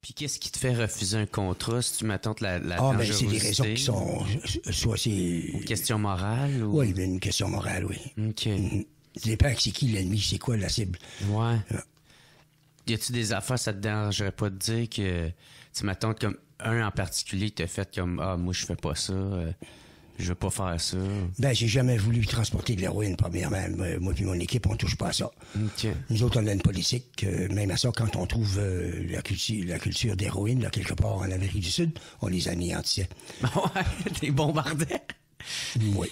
Puis qu'est-ce qui te fait refuser un contrat si tu m'attends la ben c'est dangerosité? des raisons qui sont... Soit c'est... Une question morale? Ou... Oui, une question morale, oui. OK. Ça dépend c'est qui l'ennemi, c'est quoi la cible. Ouais. Y a-tu des affaires, ça te dérangerait pas de dire que tu m'attends comme un en particulier qui t'a fait comme moi je fais pas ça, je veux pas faire ça. Ben j'ai jamais voulu transporter de l'héroïne premièrement. Moi puis mon équipe on touche pas à ça. OK. Nous autres on a une politique, même à ça quand on trouve la culture d'héroïne là quelque part en Amérique du Sud, on les anéantissait. Ouais, t'es bombardé. Oui.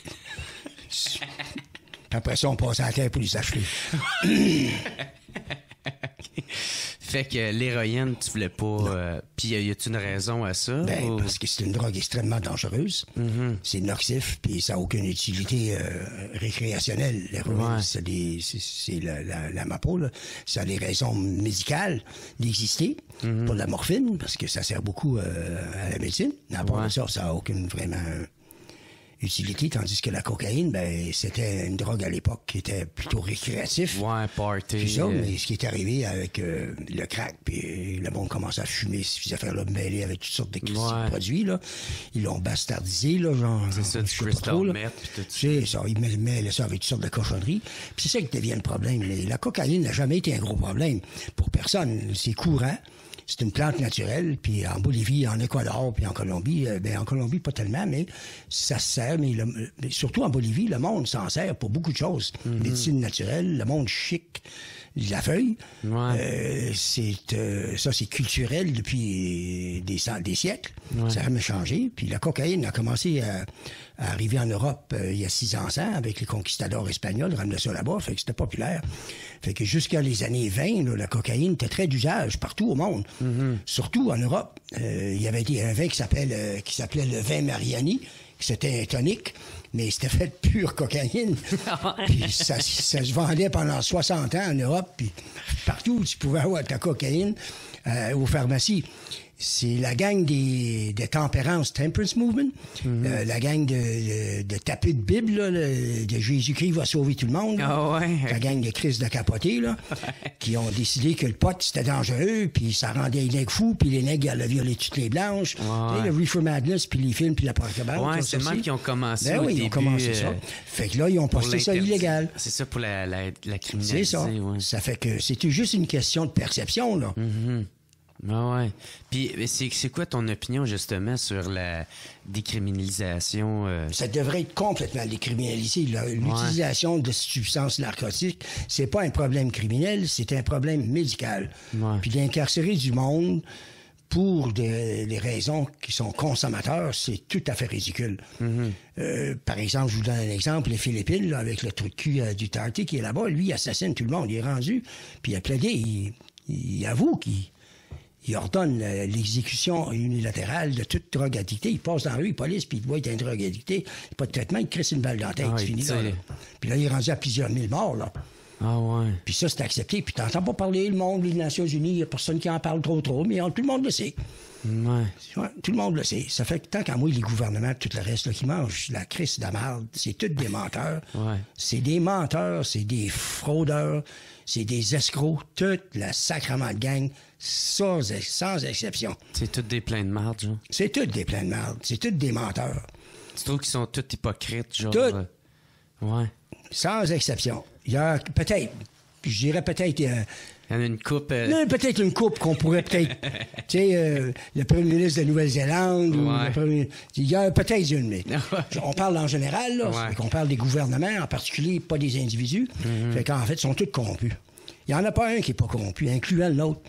Après ça on passe à la terre pour les achever. Fait que l'héroïne, tu voulais pas... Puis y a-tu une raison à ça? Ben, ou... parce que c'est une drogue extrêmement dangereuse. C'est nocif, puis ça n'a aucune utilité récréationnelle. L'héroïne, Ouais. c'est la MAPO, là. Ça a des raisons médicales d'exister. Pour la morphine, parce que ça sert beaucoup à la médecine. Mais à part de ça, ça n'a aucune vraiment... utilité, tandis que la cocaïne, ben, c'était une drogue à l'époque qui était plutôt récréatif. Ouais, party. C'est ça, mais ce qui est arrivé avec le crack, puis le monde commence à fumer ces affaires-là mêlées avec toutes sortes de produits, là. Ils l'ont bastardisé, là, genre... C'est ça, du crystal meth, puis tout ça. C'est ça, ils mêlent ça avec toutes sortes de cochonneries. Puis c'est ça qui devient le problème. La cocaïne n'a jamais été un gros problème pour personne. C'est courant. C'est une plante naturelle, puis en Bolivie, en Équateur, puis en Colombie, en Colombie, pas tellement, mais ça se sert, mais surtout en Bolivie, le monde s'en sert pour beaucoup de choses. Médecine naturelle, le monde chic, la feuille, ça c'est culturel depuis des siècles, ça n'a jamais changé, puis la cocaïne a commencé à arriver en Europe il y a 600 ans avec les conquistadors espagnols, ramenaient ça là-bas, fait que c'était populaire. Fait que jusqu'à les années 20, là, la cocaïne était très d'usage partout au monde, surtout en Europe. Il y avait un vin qui s'appelait le vin Mariani, c'était un tonique, mais c'était fait de pure cocaïne. Puis ça se vendait pendant 60 ans en Europe, puis partout où tu pouvais avoir de la cocaïne aux pharmacies. C'est la gang de tempérance, Temperance Movement, la gang de tapés de Bible, là, de Jésus-Christ va sauver tout le monde. La gang de Christ de capotés, là, qui ont décidé que le pot, c'était dangereux, puis ça rendait les nègres fous, puis les nègres allaient violer toutes les blanches. Tu sais, le Reefer Madness, puis les films, puis la porte-cabane. Ouais, c'est le même qui ont commencé au début. Ils ont commencé ça. Fait que là, ils ont posté ça illégal. C'est ça pour la criminaliser. C'est ça. Ouais. Ça fait que c'était juste une question de perception, là. Ah ouais. Puis c'est quoi ton opinion justement sur la décriminalisation? Ça devrait être complètement décriminalisé. L'utilisation de substances narcotiques, c'est pas un problème criminel, c'est un problème médical. Puis d'incarcérer du monde pour des raisons qui sont consommateurs, c'est tout à fait ridicule. Par exemple, je vous donne un exemple, les Philippines, là, avec le trou de cul du Tarty qui est là-bas, lui, il assassine tout le monde, il est rendu, puis il a plaidé, il avoue qu'il ordonne l'exécution unilatérale de toute drogue addictée. Il passe dans la rue, il police, puis il voit être un drogue addicté. Pas de traitement, il crisse une balle dans la tête, c'est fini là. Puis là, il est rendu à plusieurs mille morts, là. Ah ouais. Puis ça, c'est accepté. Puis t'entends pas parler, le monde, les Nations Unies, il y a personne qui en parle trop, mais tout le monde le sait. Tout le monde le sait. Ça fait que tant qu'à moi, les gouvernements, tout le reste, là, qui mangent la crisse de la marde, c'est tous des menteurs. C'est des menteurs, c'est des fraudeurs, c'est des escrocs, toute la sacrement de gang, sans exception. C'est toutes des pleins de marde, genre. C'est toutes des pleins de marde, c'est tous des menteurs. Tu trouves qu'ils sont tous hypocrites, genre? Toutes. Ouais. Sans exception. Il y a peut-être, je dirais peut-être... il y en a une coupe... peut-être une coupe qu'on pourrait peut-être... tu sais, le premier ministre de Nouvelle-Zélande, il y a peut-être une, mais on parle en général, là, on parle des gouvernements, en particulier, pas des individus. Fait qu'en fait, ils sont tous corrompus. Il n'y en a pas un qui n'est pas corrompu, incluant l'autre.